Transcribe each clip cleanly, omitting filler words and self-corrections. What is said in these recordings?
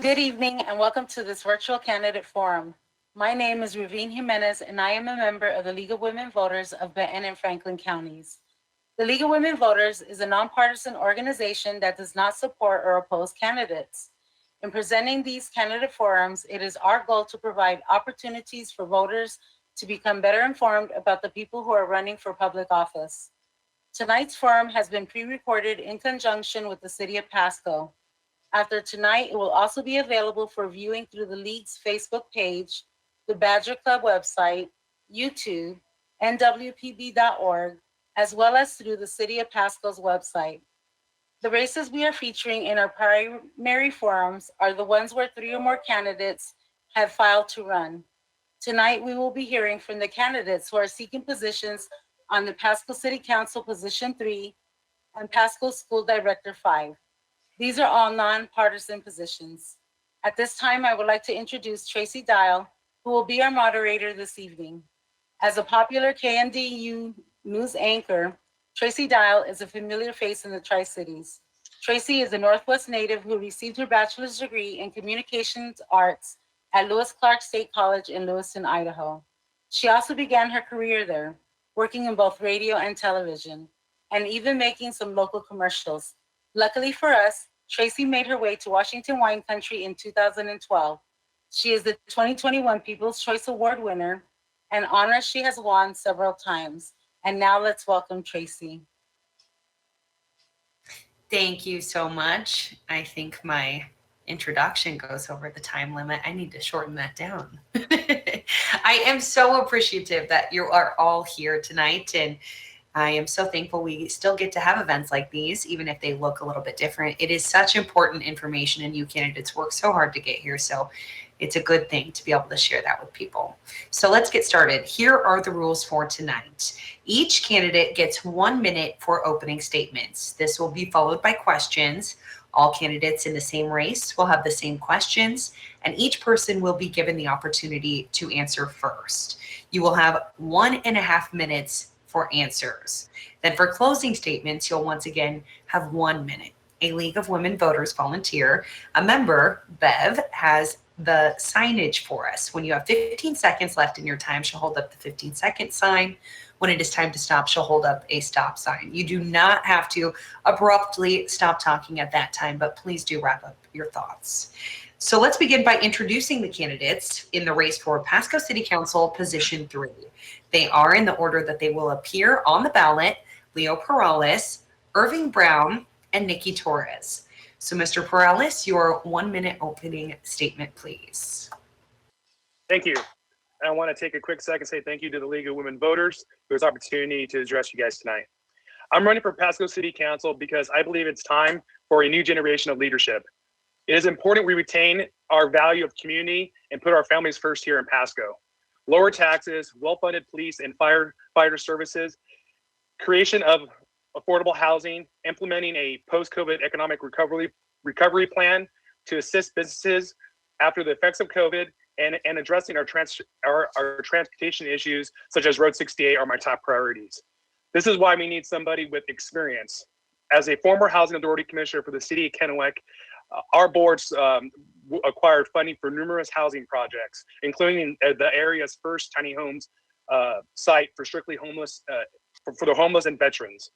Good evening and welcome to this virtual candidate forum. My name is Ruvine Jimenez and I am a member of the League of Women Voters of Benton and Franklin counties. The League of Women Voters is a nonpartisan organization that does not support or oppose candidates. In presenting these candidate forums, it is our goal to provide opportunities for voters to become better informed about the people who are running for public office. Tonight's forum has been pre-recorded in conjunction with the City of Pasco. After tonight, it will also be available for viewing through the League's Facebook page, the Badger Club website, YouTube, nwpb.org, as well as through the City of Pasco's website. The races we are featuring in our primary forums are the ones where 3 or more candidates have filed to run. Tonight, we will be hearing from the candidates who are seeking positions on the Pasco City Council Position 3 and Pasco School Director 5. These are all nonpartisan positions. At this time, I would like to introduce Tracy Dial, who will be our moderator this evening. As a popular KNDU news anchor, Tracy Dial is a familiar face in the Tri-Cities. Tracy is a Northwest native who received her bachelor's degree in communications arts at Lewis Clark State College in Lewiston, Idaho. She also began her career there, working in both radio and television, and even making some local commercials. Luckily for us, Tracy made her way to Washington Wine Country in 2012. She is the 2021 People's Choice Award winner, an honor she has won several times. And now let's welcome Tracy. Thank you so much. I think my introduction goes over the time limit. I need to shorten that down. I am so appreciative that you are all here tonight, and I am so thankful we still get to have events like these, even if they look a little bit different. It is such important information, and you candidates work so hard to get here. So it's a good thing to be able to share that with people. So let's get started. Here are the rules for tonight. Each candidate gets 1 minute for opening statements. This will be followed by questions. All candidates in the same race will have the same questions, and each person will be given the opportunity to answer first. You will have 1.5 minutes for answers. Then for closing statements, you'll once again have 1 minute. A League of Women Voters volunteer, a member, Bev, has the signage for us. When you have 15 seconds left in your time, she'll hold up the 15-second sign. When it is time to stop, she'll hold up a stop sign. You do not have to abruptly stop talking at that time, but please do wrap up your thoughts. So let's begin by introducing the candidates in the race for Pasco City Council Position 3. They are in the order that they will appear on the ballot: Leo Perales, Irving Brown, and Nikki Torres. So Mr. Perales, your 1 minute opening statement, please. Thank you. I want to take a quick second and say thank you to the League of Women Voters for this opportunity to address you guys tonight. I'm running for Pasco City Council because I believe it's time for a new generation of leadership. It is important we retain our value of community and put our families first here in Pasco. Lower taxes, well-funded police and firefighter services, creation of affordable housing, implementing a post-COVID economic recovery plan to assist businesses after the effects of COVID, and addressing our transportation issues such as Road 68 are my top priorities. This is why we need somebody with experience. As a former Housing Authority Commissioner for the City of Kennewick, our boards acquired funding for numerous housing projects, including the area's first tiny homes site for strictly homeless, for the homeless and veterans.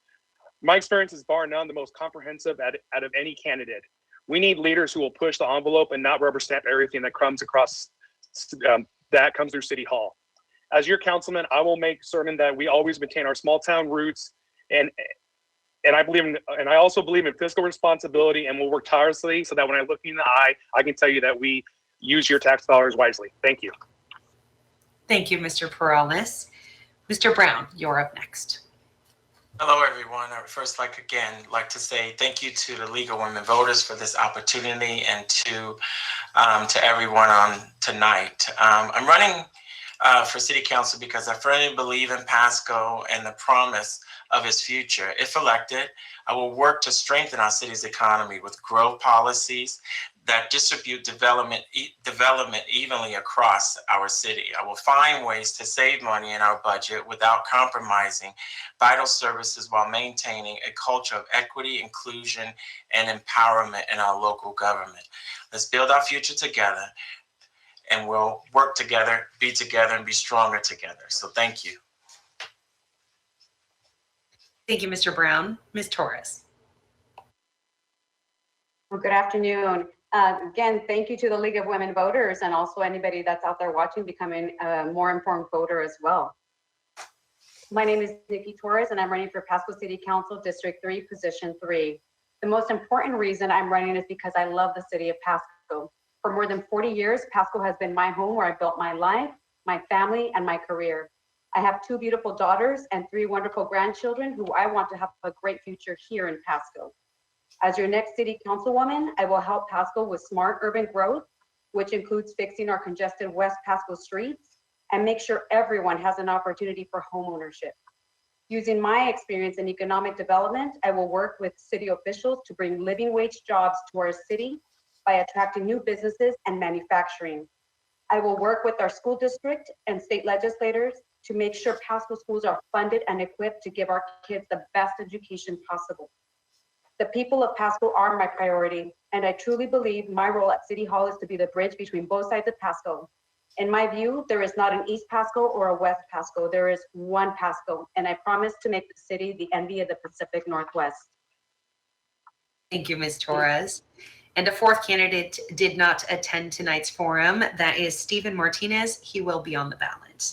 My experience is bar none the most comprehensive out of any candidate. We need leaders who will push the envelope and not rubber stamp everything that comes across that comes through City Hall. As your councilman, I will make certain that we always maintain our small town roots, and I also believe in fiscal responsibility, and will work tirelessly so that when I look you in the eye, I can tell you that we use your tax dollars wisely. Thank you. Thank you, Mr. Perales. Mr. Brown, you're up next. Hello, everyone. I would first like to say thank you to the League of Women Voters for this opportunity, and to everyone on tonight. I'm running for City Council because I firmly believe in Pasco and the promise of its future. If elected, I will work to strengthen our city's economy with growth policies, that distribute development evenly across our city. I will find ways to save money in our budget without compromising vital services while maintaining a culture of equity, inclusion, and empowerment in our local government. Let's build our future together, and we'll work together, and be stronger together. So thank you. Thank you, Mr. Brown. Ms. Torres. Well, good afternoon. Again, thank you to the League of Women Voters and also anybody that's out there watching becoming a more informed voter as well. My name is Nikki Torres and I'm running for Pasco City Council District 3, Position 3. The most important reason I'm running is because I love the city of Pasco. For more than 40 years, Pasco has been my home where I built my life, my family, and my career. I have 2 beautiful daughters and 3 wonderful grandchildren who I want to have a great future here in Pasco. As your next city councilwoman, I will help Pasco with smart urban growth, which includes fixing our congested West Pasco streets and make sure everyone has an opportunity for home ownership. Using my experience in economic development, I will work with city officials to bring living wage jobs to our city by attracting new businesses and manufacturing. I will work with our school district and state legislators to make sure Pasco schools are funded and equipped to give our kids the best education possible. The people of Pasco are my priority, and I truly believe my role at City Hall is to be the bridge between both sides of Pasco. In my view, there is not an East Pasco or a West Pasco, there is one Pasco, and I promise to make the city the envy of the Pacific Northwest. Thank you, Ms. Torres. And a 4th candidate did not attend tonight's forum. That is Stephen Martinez. He will be on the ballot.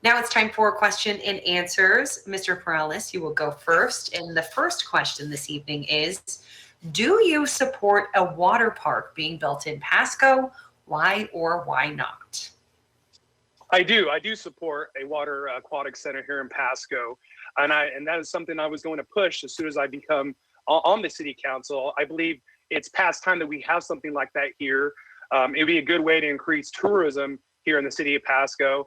Now it's time for question and answers. Mr. Perales, you will go first. And the first question this evening is, do you support a water park being built in Pasco? Why or why not? I do support a water aquatic center here in Pasco. And that is something I was going to push as soon as I become on the city council. I believe it's past time that we have something like that here. It'd be a good way to increase tourism here in the city of Pasco.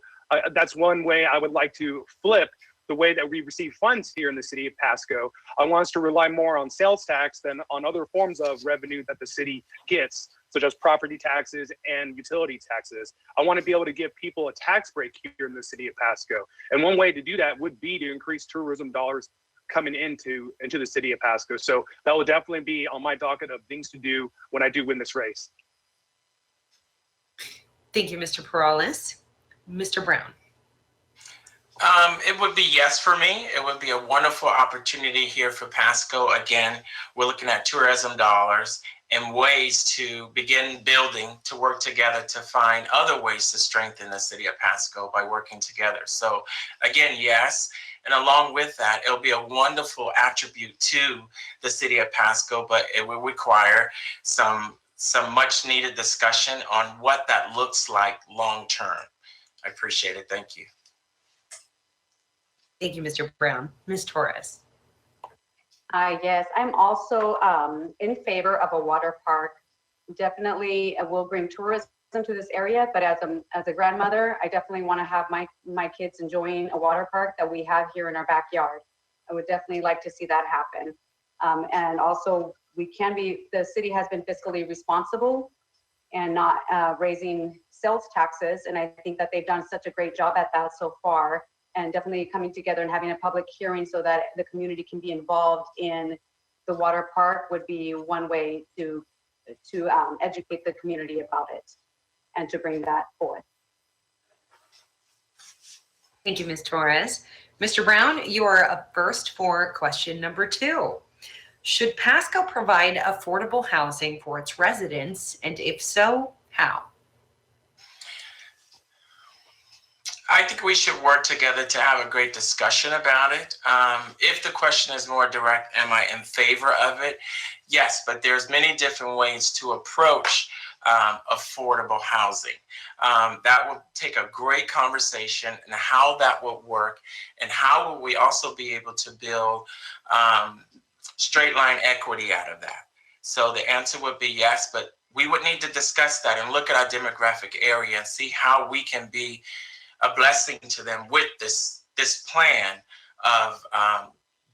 That's one way I would like to flip the way that we receive funds here in the city of Pasco. I want us to rely more on sales tax than on other forms of revenue that the city gets, such as property taxes and utility taxes. I want to be able to give people a tax break here in the city of Pasco. And one way to do that would be to increase tourism dollars coming into the city of Pasco. So that will definitely be on my docket of things to do when I do win this race. Thank you, Mr. Perales. Mr. Brown. It would be yes for me. It would be a wonderful opportunity here for Pasco. Again, we're looking at tourism dollars and ways to begin building, to work together to find other ways to strengthen the city of Pasco by working together. So again, yes. And along with that, it'll be a wonderful attribute to the city of Pasco, but it will require some much needed discussion on what that looks like long term. I appreciate it. Thank you. Thank you, Mr. Brown. Ms. Torres. Yes, I'm also in favor of a water park. Definitely will bring tourism to this area, but as a grandmother, I definitely want to have my kids enjoying a water park that we have here in our backyard. I would definitely like to see that happen. And also, the city has been fiscally responsible and not raising sales taxes, and I think that they've done such a great job at that so far. And definitely coming together and having a public hearing so that the community can be involved in the water park would be one way to educate the community about it and to bring that forth. Thank you, Ms. Torres. Mr. Brown, you are up first for question number 2. Should Pasco provide affordable housing for its residents? And if so, how? I think we should work together to have a great discussion about it. If the question is more direct, am I in favor of it? Yes, but there's many different ways to approach affordable housing. That will take a great conversation and how that will work, and how will we also be able to build straight line equity out of that. So the answer would be yes, but we would need to discuss that and look at our demographic area and see how we can be a blessing to them with this plan of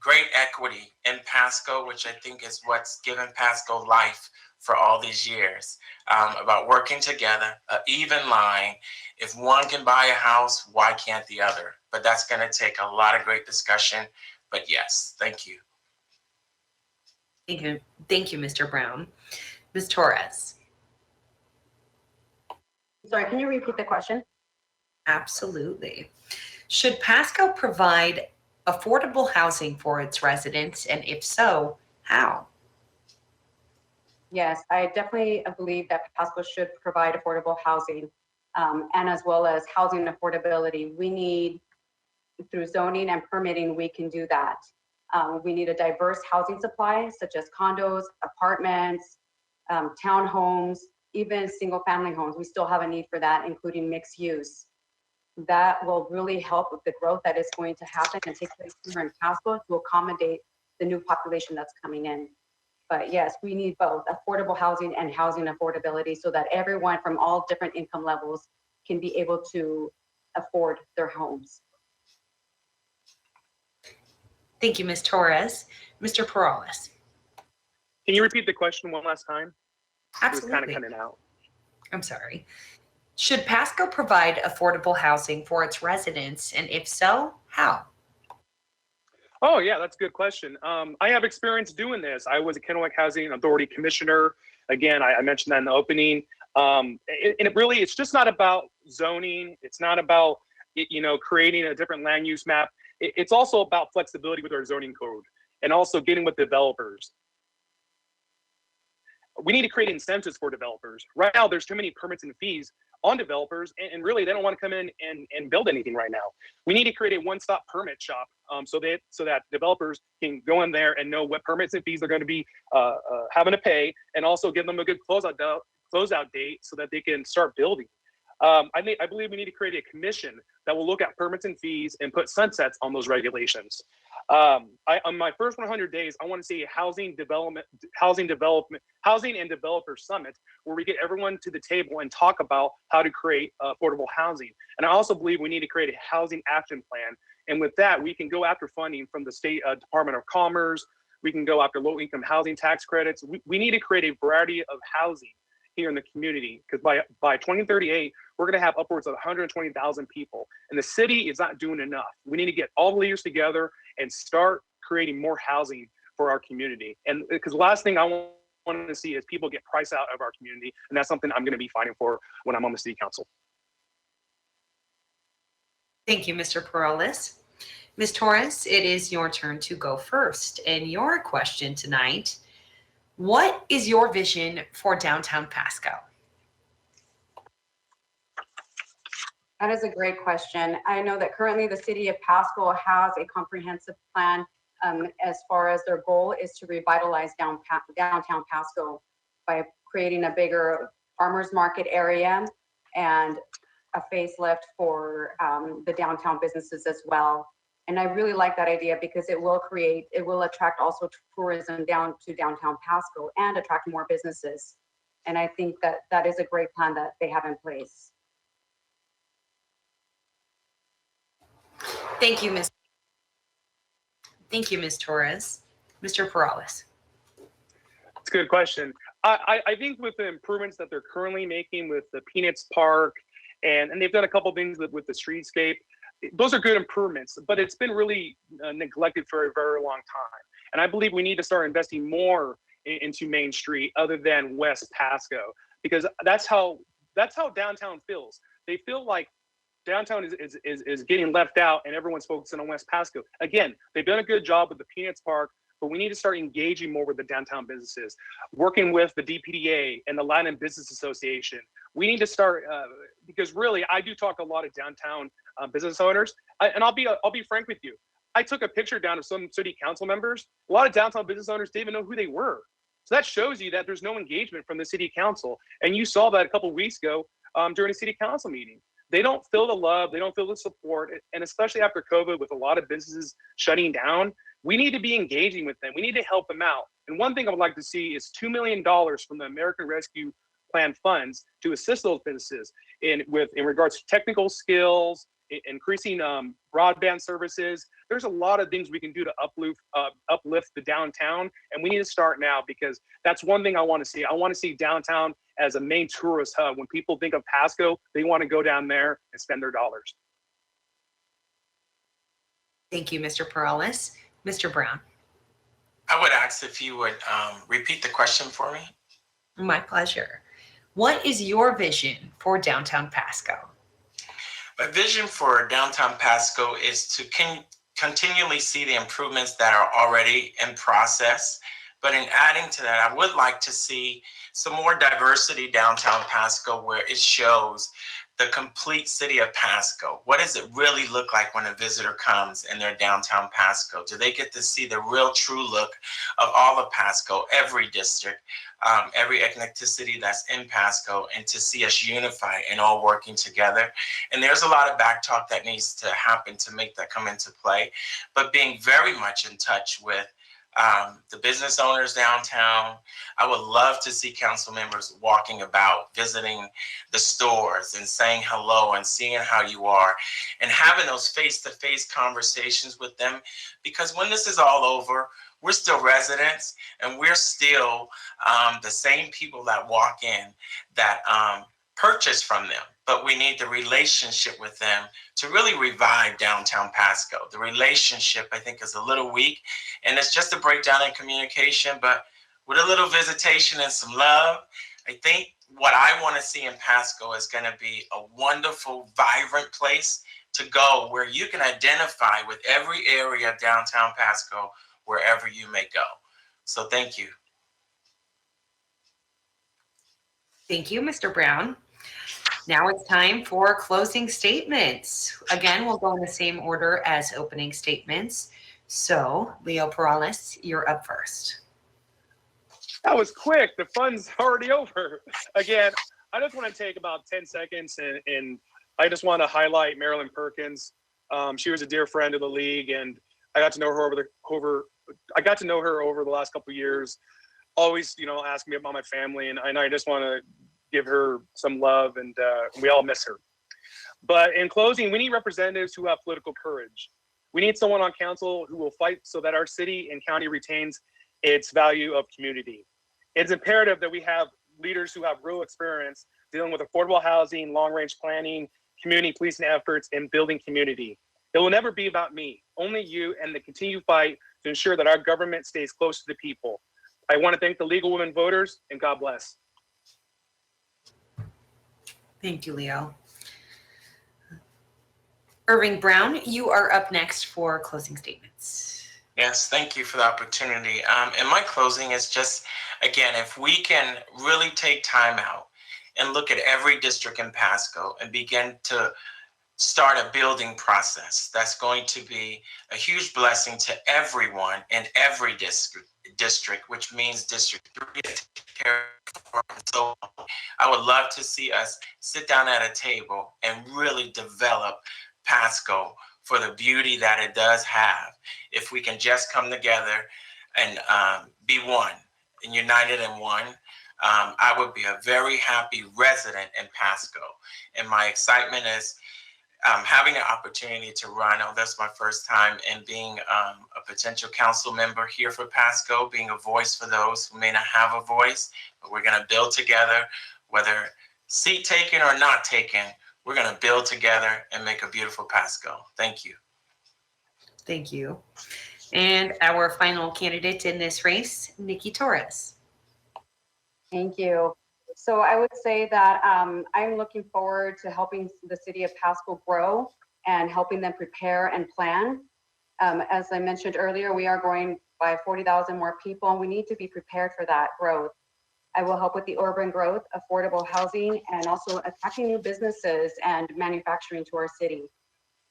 great equity in Pasco, which I think is what's given Pasco life for all these years, about working together, even line. If one can buy a house, why can't the other? But that's going to take a lot of great discussion. But yes, thank you. Thank you, Mr. Brown. Ms. Torres. Sorry, can you repeat the question? Absolutely. Should Pasco provide affordable housing for its residents? And if so, how? Yes, I definitely believe that Pasco should provide affordable housing, and as well as housing affordability. We need, through zoning and permitting, we can do that. We need a diverse housing supply, such as condos, apartments, townhomes, even single family homes. We still have a need for that, including mixed use. That will really help with the growth that is going to happen and take place here in Pasco to accommodate the new population that's coming in. But yes, we need both affordable housing and housing affordability so that everyone from all different income levels can be able to afford their homes. Thank you, Ms. Torres. Mr. Perales. Can you repeat the question one last time? It was kind of Absolutely. cutting out. I'm sorry. Should Pasco provide affordable housing for its residents? And if so, how? Oh, yeah, that's a good question. I have experience doing this. I was a Kennewick Housing Authority Commissioner. Again, I mentioned that in the opening. And it really, it's just not about zoning. It's not about, creating a different land use map. It's also about flexibility with our zoning code and also getting with developers. We need to create incentives for developers. Right now, there's too many permits and fees on developers, and really they don't want to come in and build anything right now. We need to create a one-stop permit shop so that developers can go in there and know what permits and fees they're going to be having to pay, and also give them a good closeout date so that they can start building. I believe we need to create a commission that will look at permits and fees and put sunsets on those regulations. On my first 100 days, I want to see a housing and developer summit where we get everyone to the table and talk about how to create affordable housing. And I also believe we need to create a housing action plan. And with that, we can go after funding from the state Department of Commerce. We can go after low-income housing tax credits. We need to create a variety of housing here in the community, because by 2038, we're going to have upwards of 120,000 people. And the city is not doing enough. We need to get all the leaders together and start creating more housing for our community. And because the last thing I want to see is people get priced out of our community. And that's something I'm going to be fighting for when I'm on the city council. Thank you, Mr. Perales. Ms. Torres, it is your turn to go first. And your question tonight: what is your vision for downtown Pasco? That is a great question. I know that currently the city of Pasco has a comprehensive plan as far as their goal is to revitalize downtown Pasco by creating a bigger farmers market area and a facelift for the downtown businesses as well. And I really like that idea because it will attract also tourism down to downtown Pasco and attract more businesses. And I think that is a great plan that they have in place. Thank you, Ms. Torres. Mr. Perales. It's a good question. I think with the improvements that they're currently making with the Peanuts Park, and they've done a couple things with the streetscape, those are good improvements, but it's been really neglected for a very long time. And I believe we need to start investing more into Main Street other than West Pasco, because that's how downtown feels. They feel like downtown is getting left out and everyone's focusing on West Pasco. Again, they've done a good job with the Peanuts Park, but we need to start engaging more with the downtown businesses, working with the DPDA and the Latin Business Association. We need to start, because really, I do talk a lot of downtown business owners, and I'll be frank with you. I took a picture down of some city council members. A lot of downtown business owners didn't even know who they were. So that shows you that there's no engagement from the city council. And you saw that a couple of weeks ago during a city council meeting. They don't feel the love, they don't feel the support, and especially after COVID with a lot of businesses shutting down, we need to be engaging with them. We need to help them out. And one thing I would like to see is $2 million from the American Rescue Plan funds to assist those businesses in regards to technical skills increasing broadband services. There's a lot of things we can do to uplift the downtown, and we need to start now, because that's one thing I want to see. I want to see downtown as a main tourist hub. When people think of Pasco, they want to go down there and spend their dollars. Thank you, Mr. Perales. Mr. Brown. I would ask if you would repeat the question for me. My pleasure. What is your vision for downtown Pasco? My vision for downtown Pasco is to continually see the improvements that are already in process. But in adding to that, I would like to see some more diversity downtown Pasco, where it shows the complete city of Pasco. What does it really look like when a visitor comes and they're downtown Pasco? Do they get to see the real true look of all of Pasco, every district, every ethnicity that's in Pasco, and to see us unified and all working together? And there's a lot of back talk that needs to happen to make that come into play, but being very much in touch with the business owners downtown. I would love to see council members walking about, visiting the stores and saying hello and seeing how you are and having those face-to-face conversations with them, because when this is all over, we're still residents and we're still the same people that walk in, that purchase from them, but we need the relationship with them to really revive downtown Pasco. The relationship, I think, is a little weak, and it's just a breakdown in communication, but with a little visitation and some love, I think what I want to see in Pasco is going to be a wonderful, vibrant place to go, where you can identify with every area of downtown Pasco, wherever you may go. So thank you. Thank you, Mr. Brown. Now it's time for closing statements. Again, we'll go in the same order as opening statements. So, Leo Perales, you're up first. That was quick. The fun's already over. Again, I just want to take about 10 seconds and I just want to highlight Marilyn Perkins. She was a dear friend of the league, and I got to know her over the last couple of years. Always, asking me about my family, and I just want to give her some love, and we all miss her. But in closing, we need representatives who have political courage. We need someone on council who will fight so that our city and county retains its value of community. It's imperative that we have leaders who have real experience dealing with affordable housing, long-range planning, community policing efforts, and building community. It will never be about me, only you, and the continued fight to ensure that our government stays close to the people. I want to thank the League of Women Voters, and God bless. Thank you, Leo. Irving Brown, you are up next for closing statements. Yes, thank you for the opportunity. And my closing is just, again, if we can really take time out and look at every district in Pasco and begin to start a building process, that's going to be a huge blessing to everyone in every district, which means District 3 to take care of. So I would love to see us sit down at a table and really develop Pasco for the beauty that it does have. If we can just come together and be one and united in one, I would be a very happy resident in Pasco. And my excitement is having an opportunity to run. Oh, that's my first time, and being a potential council member here for Pasco, being a voice for those who may not have a voice, but we're going to build together, whether seat taken or not taken. We're going to build together and make a beautiful Pasco. Thank you. Thank you. And our final candidate in this race, Nikki Torres. Thank you. So I would say that I'm looking forward to helping the city of Pasco grow and helping them prepare and plan. As I mentioned earlier, we are growing by 40,000 more people, and we need to be prepared for that growth. I will help with the urban growth, affordable housing, and also attracting new businesses and manufacturing to our city.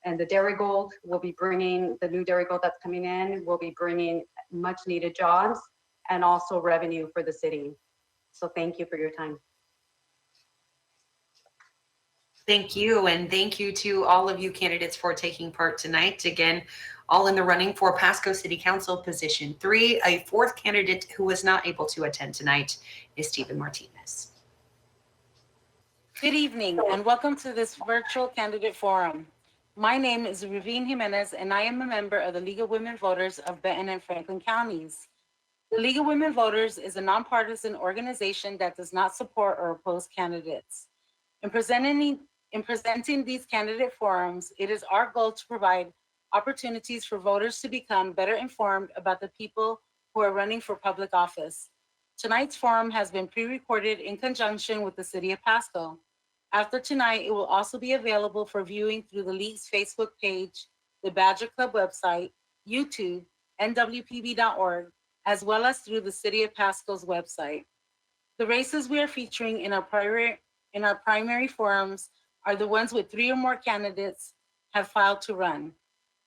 And the Dairy Gold will be bringing, the new Dairy Gold that's coming in will be bringing much needed jobs and also revenue for the city. So thank you for your time. Thank you, and thank you to all of you candidates for taking part tonight. Again, all in the running for Pasco City Council Position 3. A fourth candidate who was not able to attend tonight is Stephen Martinez. Good evening and welcome to this virtual candidate forum. My name is Ruvine Jimenez, and I am a member of the League of Women Voters of Benton and Franklin Counties. The League of Women Voters is a nonpartisan organization that does not support or oppose candidates. In presenting these candidate forums, it is our goal to provide opportunities for voters to become better informed about the people who are running for public office. Tonight's forum has been pre-recorded in conjunction with the City of Pasco. After tonight, it will also be available for viewing through the League's Facebook page, the Badger Club website, YouTube, nwpb.org, as well as through the City of Pasco's website. The races we are featuring in our primary forums are the ones with 3 or more candidates have filed to run.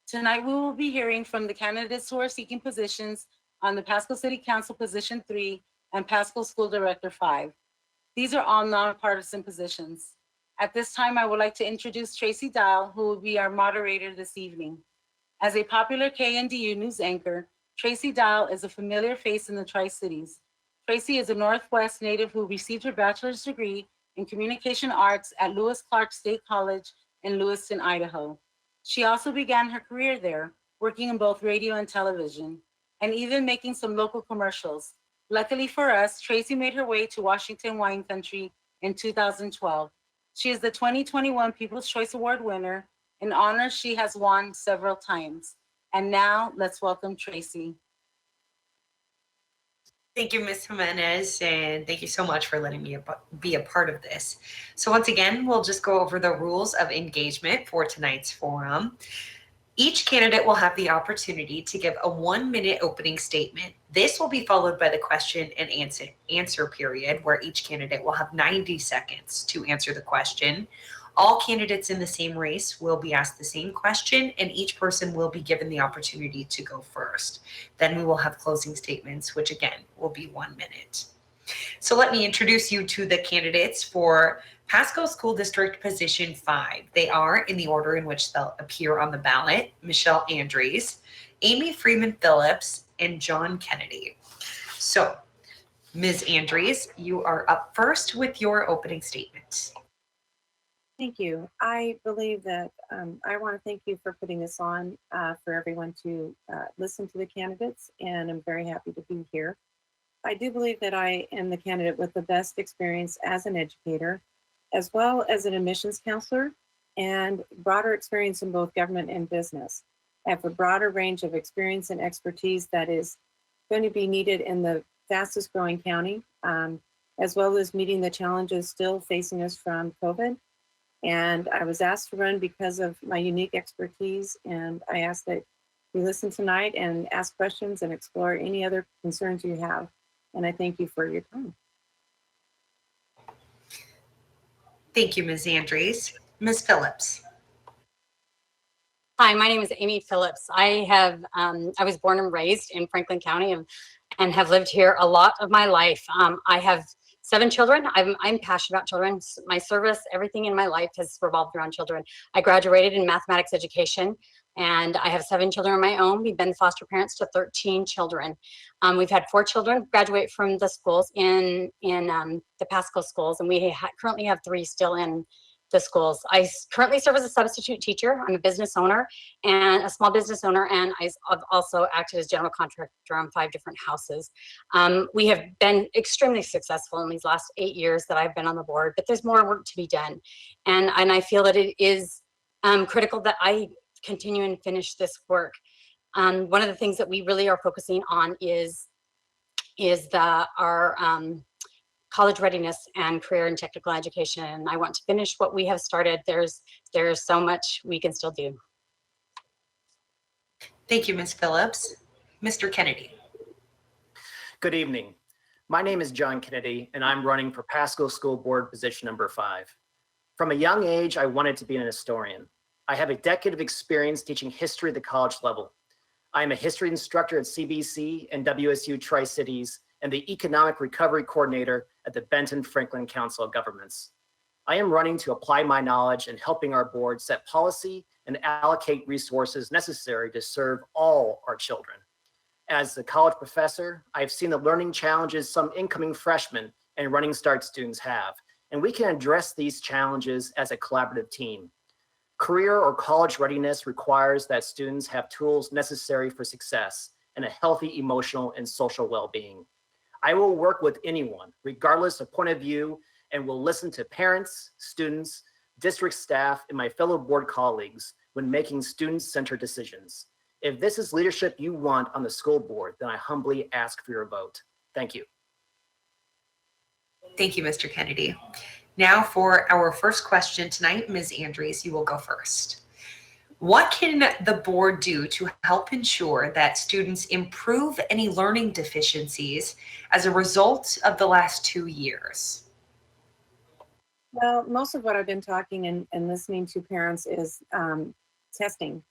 Tonight, we will be hearing from the candidates who are seeking positions on the Pasco City Council Position 3 and Pasco School Director 5. These are all nonpartisan positions. At this time, I would like to introduce Tracy Dial, who will be our moderator this evening. As a popular KNDU news anchor, Tracy Dial is a familiar face in the Tri-Cities. Tracy is a Northwest native who received her bachelor's degree in communication arts at Lewis Clark State College in Lewiston, Idaho. She also began her career there, working in both radio and television, and even making some local commercials. Luckily for us, Tracy made her way to Washington Wine Country in 2012. She is the 2021 People's Choice Award winner, an honor she has won several times. And now let's welcome Tracy. Thank you, Ms. Jimenez, and thank you so much for letting me be a part of this. So once again, we'll just go over the rules of engagement for tonight's forum. Each candidate will have the opportunity to give a 1-minute opening statement. This will be followed by the question and answer period, where each candidate will have 90 seconds to answer the question. All candidates in the same race will be asked the same question, and each person will be given the opportunity to go first. Then we will have closing statements, which again will be 1 minute. So let me introduce you to the candidates for Pasco School District Position 5. They are in the order in which they'll appear on the ballot: Michelle Andrews, Amy Freeman Phillips, and John Kennedy. So, Ms. Andrews, you are up first with your opening statement. Thank you. I believe that I want to thank you for putting this on for everyone to listen to the candidates, and I'm very happy to be here. I do believe that I am the candidate with the best experience as an educator, as well as an admissions counselor, and broader experience in both government and business. I have a broader range of experience and expertise that is going to be needed in the fastest growing county, as well as meeting the challenges still facing us from COVID. And I was asked to run because of my unique expertise, and I ask that you listen tonight and ask questions and explore any other concerns you have. And I thank you for your time. Thank you, Ms. Andrews. Ms. Phillips. Hi, my name is Amy Phillips. I was born and raised in Franklin County and have lived here a lot of my life. I have 7 children. I'm passionate about children. My service, everything in my life has revolved around children. I graduated in mathematics education, and I have 7 children of my own. We've been foster parents to 13 children. We've had 4 children graduate from the schools in the Pasco schools, and we currently have 3 still in the schools. I currently serve as a substitute teacher. I'm a business owner and a small business owner, and I've also acted as general contractor on 5 different houses. We have been extremely successful in these last 8 years that I've been on the board, but there's more work to be done. And I feel that it is critical that I continue and finish this work. One of the things that we really are focusing on is our college readiness and career and technical education. And I want to finish what we have started. There's so much we can still do. Thank you, Ms. Phillips. Mr. Kennedy. Good evening. My name is John Kennedy, and I'm running for Pasco School Board Position number 5. From a young age, I wanted to be an historian. I have a decade of experience teaching history at the college level. I am a history instructor at CBC and WSU Tri-Cities, and the Economic Recovery Coordinator at the Benton Franklin Council of Governments. I am running to apply my knowledge and helping our board set policy and allocate resources necessary to serve all our children. As a college professor, I've seen the learning challenges some incoming freshmen and Running Start students have, and we can address these challenges as a collaborative team. Career or college readiness requires that students have tools necessary for success and a healthy emotional and social well-being. I will work with anyone, regardless of point of view, and will listen to parents, students, district staff, and my fellow board colleagues when making student-centered decisions. If this is leadership you want on the school board, then I humbly ask for your vote. Thank you. Thank you, Mr. Kennedy. Now for our first question tonight, Ms. Andrews, you will go first. What can the board do to help ensure that students improve any learning deficiencies as a result of the last 2 years? Well, most of what I've been talking and listening to parents is testing.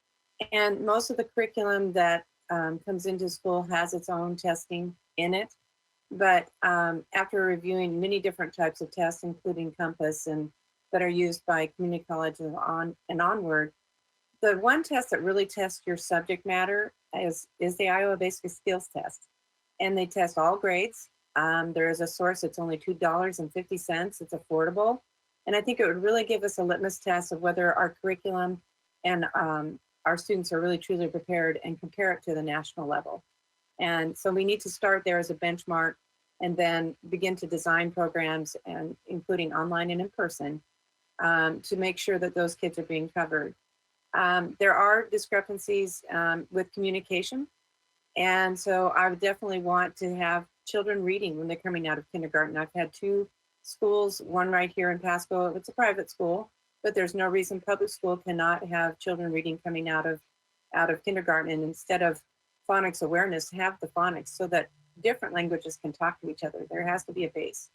And most of the curriculum that comes into school has its own testing in it. But after reviewing many different types of tests, including Compass and that are used by community college and onward, the one test that really tests your subject matter is the Iowa Basic Skills Test. And they test all grades. There is a source, it's only $2.50. It's affordable. And I think it would really give us a litmus test of whether our curriculum and our students are really truly prepared and compare it to the national level. And so we need to start there as a benchmark and then begin to design programs, and including online and in person, to make sure that those kids are being covered. There are discrepancies with communication. And so I would definitely want to have children reading when they're coming out of kindergarten. I've had 2 schools, one right here in Pasco. It's a private school, but there's no reason public school cannot have children reading coming out of kindergarten. And instead of phonics awareness, have the phonics so that different languages can talk to each other. There has to be a base.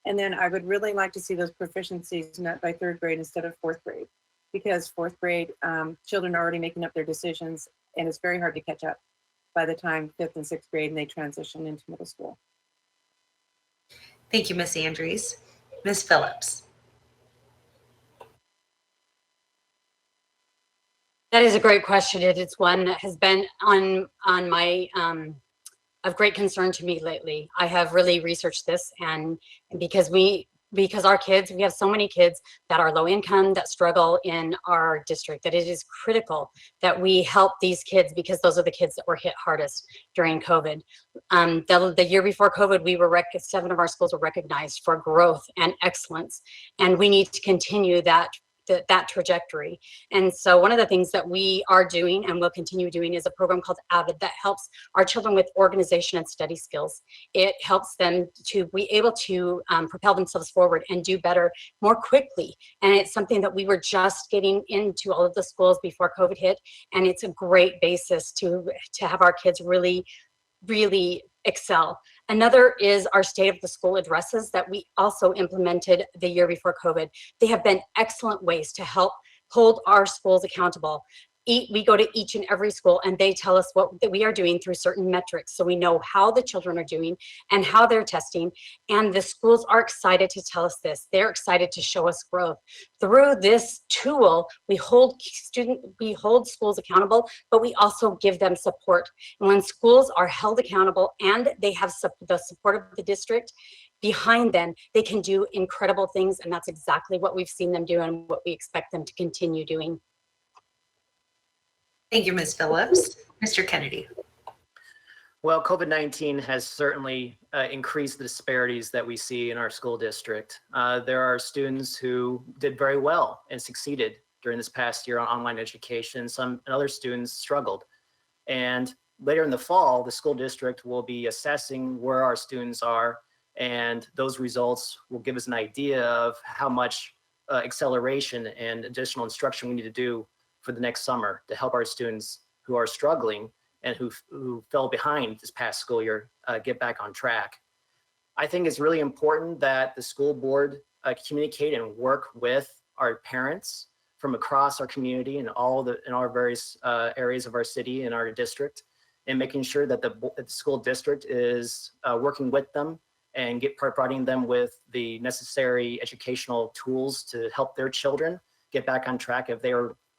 And then I would really like to see those proficiencies met by 3rd grade instead of 4th grade, because 4th grade children are already making up their decisions, and it's very hard to catch up by the time 5th and 6th grade and they transition into middle school. Thank you, Ms. Andrews. Ms. Phillips. That is a great question. It is one that has been on my of great concern to me lately. I have really researched this, and because our kids, we have so many kids that are low income, that struggle in our district, that it is critical that we help these kids, because those are the kids that were hit hardest during COVID. The year before COVID, 7 of our schools were recognized for growth and excellence, and we need to continue that trajectory. And so one of the things that we are doing and will continue doing is a program called AVID that helps our children with organization and study skills. It helps them to be able to propel themselves forward and do better more quickly. And it's something that we were just getting into all of the schools before COVID hit. And it's a great basis to have our kids really excel. Another is our state of the school addresses that we also implemented the year before COVID. They have been excellent ways to help hold our schools accountable. We go to each and every school and they tell us what we are doing through certain metrics. So we know how the children are doing and how they're testing. And the schools are excited to tell us this. They're excited to show us growth. Through this tool, we hold schools accountable, but we also give them support. And when schools are held accountable and they have the support of the district behind them, they can do incredible things. And that's exactly what we've seen them do and what we expect them to continue doing. Thank you, Ms. Phillips. Mr. Kennedy. Well, COVID-19 has certainly increased the disparities that we see in our school district. There are students who did very well and succeeded during this past year on online education. Some and other students struggled. And later in the fall, the school district will be assessing where our students are, and those results will give us an idea of how much acceleration and additional instruction we need to do for the next summer to help our students who are struggling and who fell behind this past school year get back on track. I think it's really important that the school board communicate and work with our parents from across our community and in our various areas of our city and our district, and making sure that the school district is working with them and providing them with the necessary educational tools to help their children get back on track if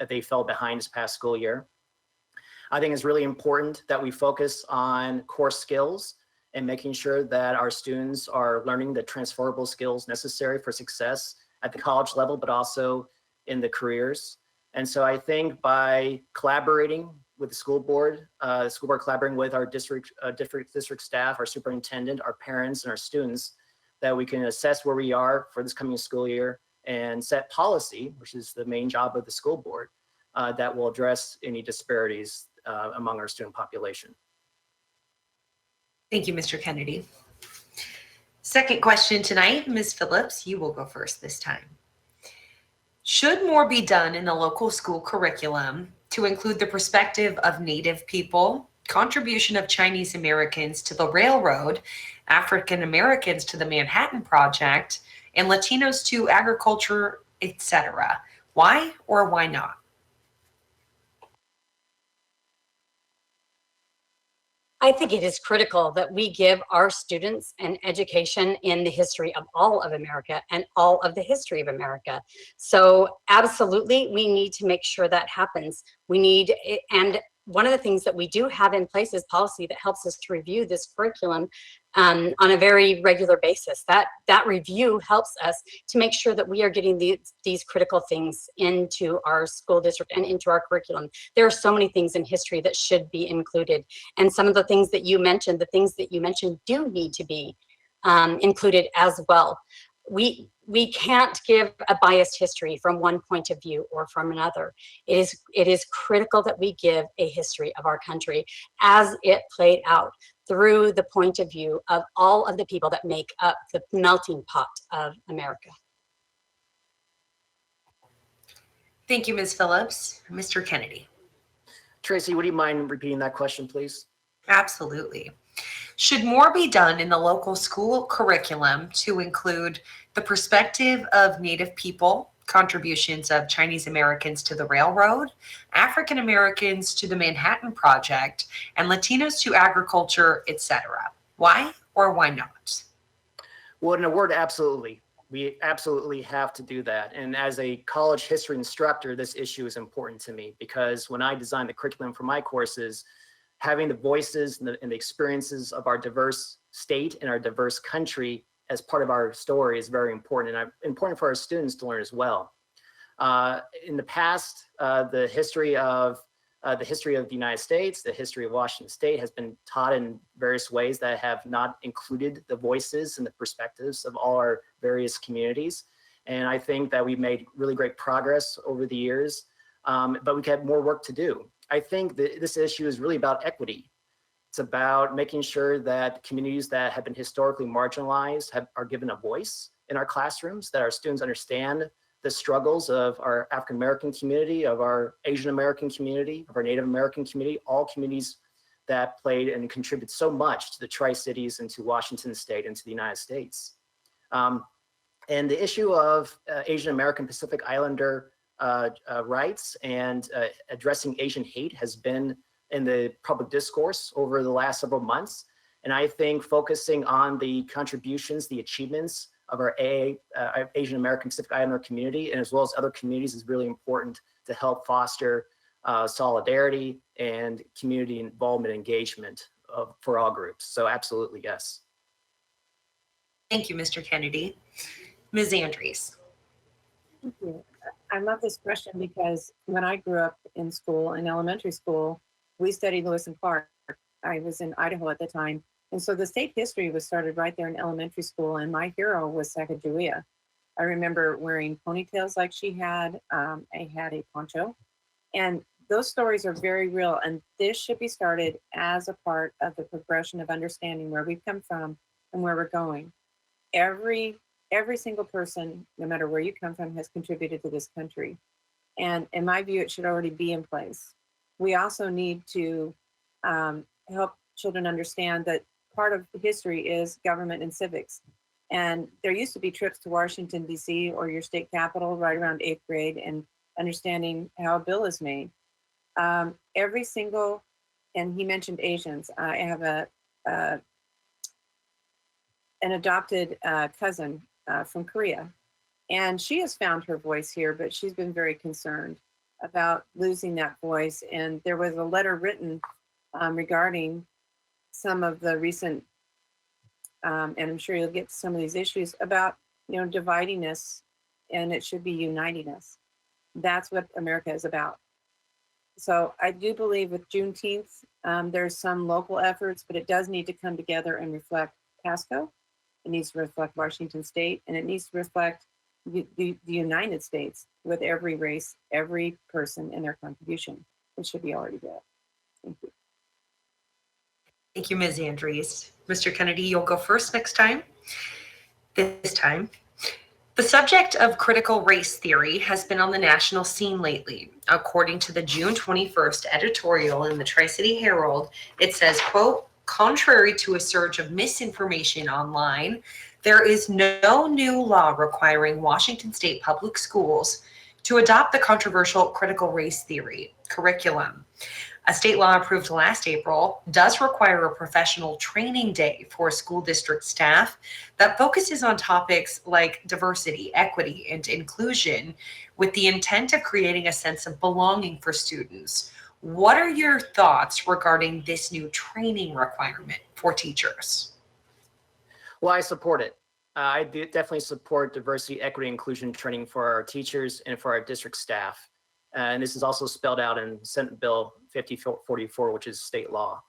they fell behind this past school year. I think it's really important that we focus on core skills and making sure that our students are learning the transferable skills necessary for success at the college level, but also in the careers. And so I think by collaborating with the school board collaborating with our district staff, our superintendent, our parents, and our students, that we can assess where we are for this coming school year and set policy, which is the main job of the school board, that will address any disparities among our student population. Thank you, Mr. Kennedy. Second question tonight, Ms. Phillips, you will go first this time. Should more be done in the local school curriculum to include the perspective of Native people, contribution of Chinese Americans to the railroad, African Americans to the Manhattan Project, and Latinos to agriculture, etc.? Why or why not? I think it is critical that we give our students an education in the history of all of America and all of the history of America. So absolutely, we need to make sure that happens. We need, and one of the things that we do have in place is policy that helps us to review this curriculum on a very regular basis. That review helps us to make sure that we are getting these critical things into our school district and into our curriculum. There are so many things in history that should be included. And some of the things that you mentioned, do need to be included as well. We can't give a biased history from one point of view or from another. It is critical that we give a history of our country as it played out through the point of view of all of the people that make up the melting pot of America. Thank you, Ms. Phillips. Mr. Kennedy. Tracy, would you mind repeating that question, please? Absolutely. Should more be done in the local school curriculum to include the perspective of Native people, contributions of Chinese Americans to the railroad, African Americans to the Manhattan Project, and Latinos to agriculture, etc.? Why or why not? Well, in a word, absolutely. We absolutely have to do that. And as a college history instructor, this issue is important to me because when I design the curriculum for my courses, having the voices and the experiences of our diverse state and our diverse country as part of our story is very important, and important for our students to learn as well. In the past, the history of the United States, the history of Washington State has been taught in various ways that have not included the voices and the perspectives of all our various communities. And I think that we've made really great progress over the years, but we have more work to do. I think that this issue is really about equity. It's about making sure that communities that have been historically marginalized are given a voice in our classrooms, that our students understand the struggles of our African American community, of our Asian American community, of our Native American community, all communities that played and contributed so much to the Tri-Cities and to Washington State and to the United States. And the issue of Asian American Pacific Islander rights and addressing Asian hate has been in the public discourse over the last several months. And I think focusing on the contributions, the achievements of our Asian American Pacific Islander community, and as well as other communities, is really important to help foster solidarity and community involvement engagement for all groups. So absolutely, yes. Thank you, Mr. Kennedy. Ms. Andrews. Thank you. I love this question because when I grew up in school, in elementary school, we studied Lewis and Clark. I was in Idaho at the time. And so the state history was started right there in elementary school. And my hero was Sacagawea. I remember wearing ponytails like she had. I had a poncho. And those stories are very real. And this should be started as a part of the progression of understanding where we've come from and where we're going. Every single person, no matter where you come from, has contributed to this country. And in my view, it should already be in place. We also need to help children understand that part of history is government and civics. And there used to be trips to Washington, D.C. or your state capital right around 8th grade and understanding how a bill is made. Every single, and he mentioned Asians. I have an adopted cousin from Korea. And she has found her voice here, but she's been very concerned about losing that voice. And there was a letter written regarding some of the recent, and I'm sure you'll get to some of these issues about, dividing us, and it should be uniting us. That's what America is about. So I do believe with Juneteenth, there's some local efforts, but it does need to come together and reflect Pasco. It needs to reflect Washington State, and it needs to reflect the United States with every race, every person and their contribution. It should be already there. Thank you. Thank you, Ms. Andrews. Mr. Kennedy, you'll go first next time. This time. The subject of critical race theory has been on the national scene lately. According to the June 21st editorial in the Tri-City Herald, it says, quote, contrary to a surge of misinformation online, there is no new law requiring Washington State public schools to adopt the controversial critical race theory curriculum. A state law approved last April does require a professional training day for school district staff that focuses on topics like diversity, equity, and inclusion with the intent of creating a sense of belonging for students. What are your thoughts regarding this new training requirement for teachers? Well, I support it. I definitely support diversity, equity, inclusion training for our teachers and for our district staff. And this is also spelled out in Senate Bill 5044, which is state law.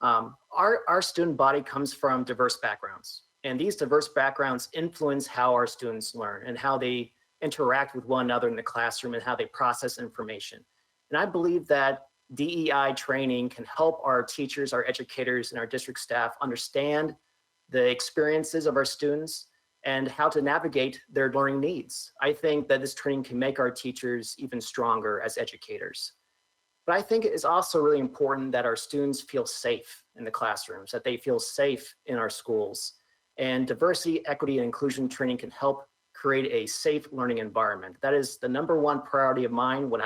Our student body comes from diverse backgrounds, and these diverse backgrounds influence how our students learn and how they interact with one another in the classroom and how they process information. And I believe that DEI training can help our teachers, our educators, and our district staff understand the experiences of our students and how to navigate their learning needs. I think that this training can make our teachers even stronger as educators. But I think it is also really important that our students feel safe in the classrooms, that they feel safe in our schools. And diversity, equity, and inclusion training can help create a safe learning environment. That is the number one priority of mine when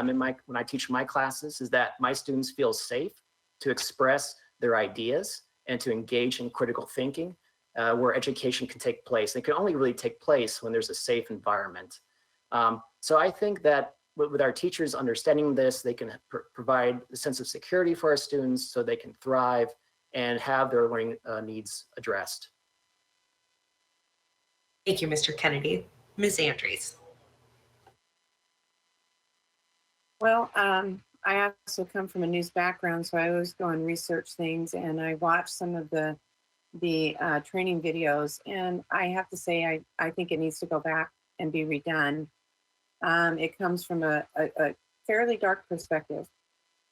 I teach my classes, is that my students feel safe to express their ideas and to engage in critical thinking. Where education can take place. It can only really take place when there's a safe environment. So I think that with our teachers understanding this, they can provide a sense of security for our students so they can thrive and have their learning needs addressed. Thank you, Mr. Kennedy. Ms. Andrews. Well, I also come from a news background, so I always go and research things, and I watch some of the training videos, and I have to say I think it needs to go back and be redone. It comes from a fairly dark perspective,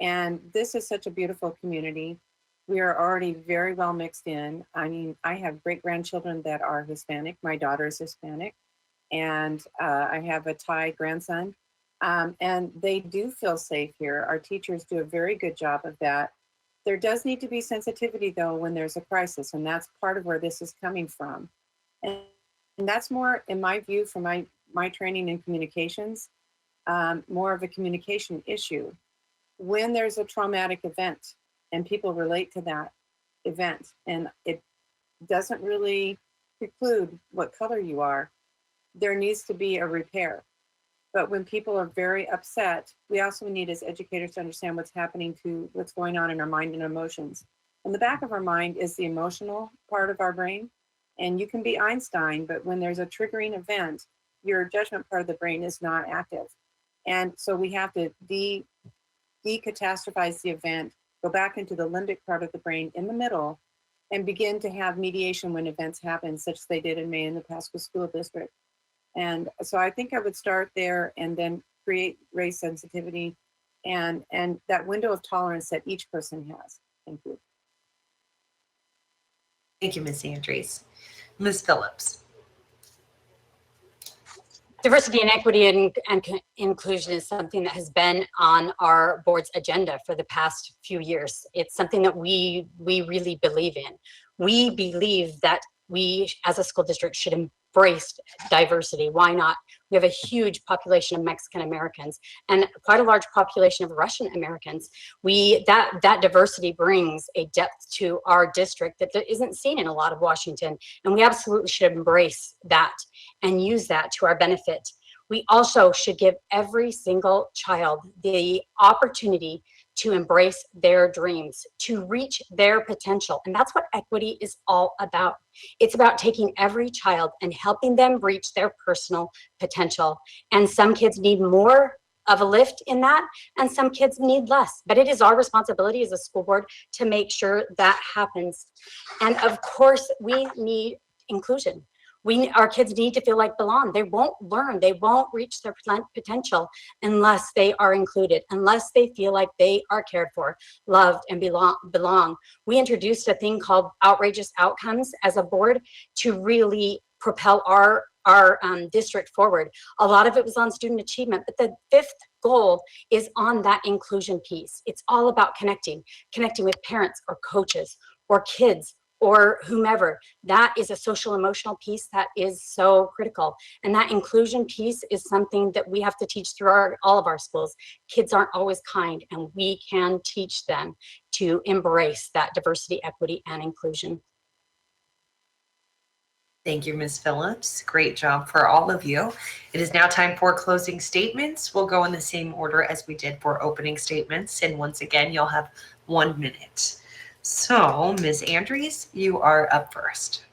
and this is such a beautiful community. We are already very well mixed in. I mean, I have great-grandchildren that are Hispanic. My daughter is Hispanic, and I have a Thai grandson, and they do feel safe here. Our teachers do a very good job of that. There does need to be sensitivity, though, when there's a crisis, and that's part of where this is coming from. And that's more, in my view, from my training in communications, more of a communication issue. When there's a traumatic event and people relate to that event, and it doesn't really preclude what color you are, there needs to be a repair. But when people are very upset, we also need as educators to understand what's happening to what's going on in our mind and emotions. In the back of our mind is the emotional part of our brain. And you can be Einstein, but when there's a triggering event, your judgment part of the brain is not active. And so we have to decatastrophize the event, go back into the limbic part of the brain in the middle, and begin to have mediation when events happen, such as they did in May in the Pasco School District. And so I think I would start there and then create race sensitivity and that window of tolerance that each person has. Thank you. Thank you, Ms. Andrews. Ms. Phillips. Diversity and equity and inclusion is something that has been on our board's agenda for the past few years. It's something that we really believe in. We believe that we as a school district should embrace diversity. Why not? We have a huge population of Mexican Americans and quite a large population of Russian Americans. That diversity brings a depth to our district that isn't seen in a lot of Washington, and we absolutely should embrace that and use that to our benefit. We also should give every single child the opportunity to embrace their dreams, to reach their potential. And that's what equity is all about. It's about taking every child and helping them reach their personal potential. And some kids need more of a lift in that, and some kids need less. But it is our responsibility as a school board to make sure that happens. And of course, we need inclusion. Our kids need to feel like belong. They won't learn, they won't reach their potential unless they are included, unless they feel like they are cared for, loved, and belong. We introduced a thing called outrageous outcomes as a board to really propel our district forward. A lot of it was on student achievement, but the fifth goal is on that inclusion piece. It's all about connecting with parents or coaches or kids or whomever. That is a social emotional piece that is so critical. And that inclusion piece is something that we have to teach through all of our schools. Kids aren't always kind, and we can teach them to embrace that diversity, equity, and inclusion. Thank you, Ms. Phillips. Great job for all of you. It is now time for closing statements. We'll go in the same order as we did for opening statements. And once again, you'll have 1 minute. So, Ms. Andrews, you are up first.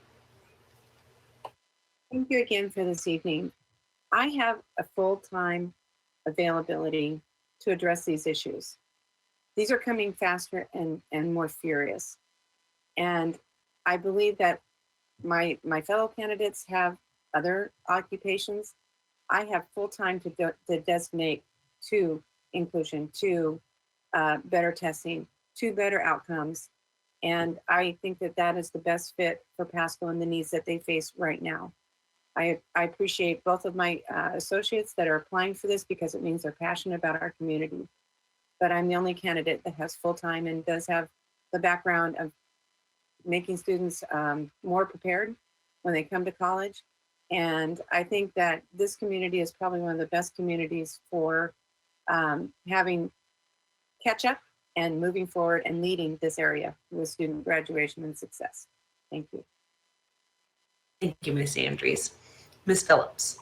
Thank you again for this evening. I have a full-time availability to address these issues. These are coming faster and more furious. And I believe that my fellow candidates have other occupations. I have full time to designate to inclusion, to better testing, to better outcomes. And I think that that is the best fit for Pasco and the needs that they face right now. I appreciate both of my associates that are applying for this because it means they're passionate about our community. But I'm the only candidate that has full time and does have the background of making students more prepared when they come to college. And I think that this community is probably one of the best communities for having catch up and moving forward and leading this area with student graduation and success. Thank you. Thank you, Ms. Andrews. Ms. Phillips.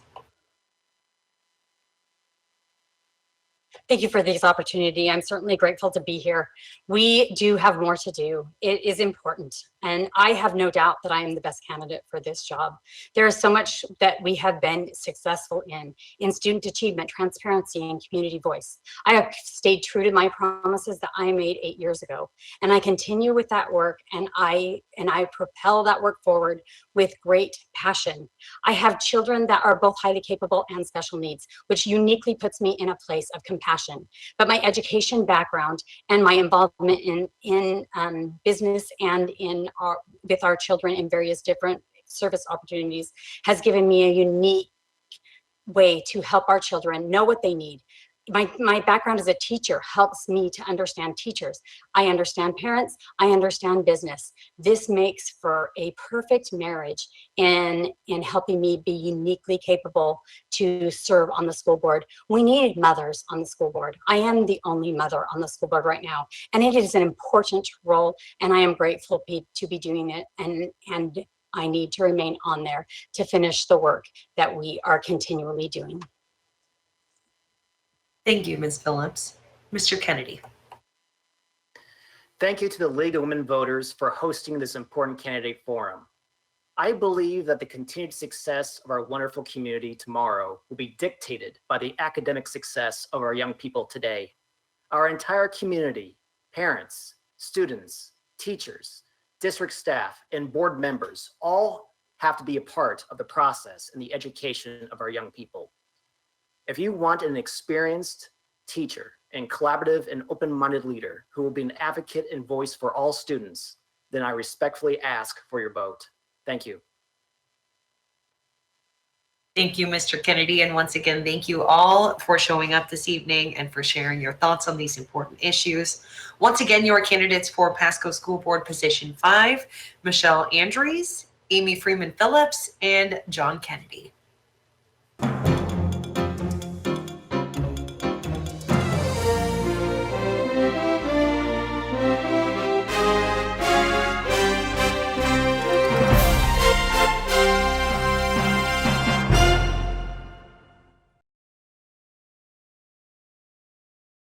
Thank you for this opportunity. I'm certainly grateful to be here. We do have more to do. It is important. And I have no doubt that I am the best candidate for this job. There is so much that we have been successful in student achievement, transparency, and community voice. I have stayed true to my promises that I made 8 years ago. And I continue with that work, and I propel that work forward with great passion. I have children that are both highly capable and special needs, which uniquely puts me in a place of compassion. But my education background and my involvement in business and with our children in various different service opportunities has given me a unique way to help our children know what they need. My background as a teacher helps me to understand teachers. I understand parents. I understand business. This makes for a perfect marriage in helping me be uniquely capable to serve on the school board. We need mothers on the school board. I am the only mother on the school board right now, and it is an important role, and I am grateful to be doing it, and I need to remain on there to finish the work that we are continually doing. Thank you, Ms. Phillips. Mr. Kennedy. Thank you to the League of Women Voters for hosting this important candidate forum. I believe that the continued success of our wonderful community tomorrow will be dictated by the academic success of our young people today. Our entire community, parents, students, teachers, district staff, and board members all have to be a part of the process in the education of our young people. If you want an experienced teacher and collaborative and open-minded leader who will be an advocate and voice for all students, then I respectfully ask for your vote. Thank you. Thank you, Mr. Kennedy. And once again, thank you all for showing up this evening and for sharing your thoughts on these important issues. Once again, your candidates for Pasco School Board Position 5, Michelle Andrews, Amy Freeman Phillips, and John Kennedy.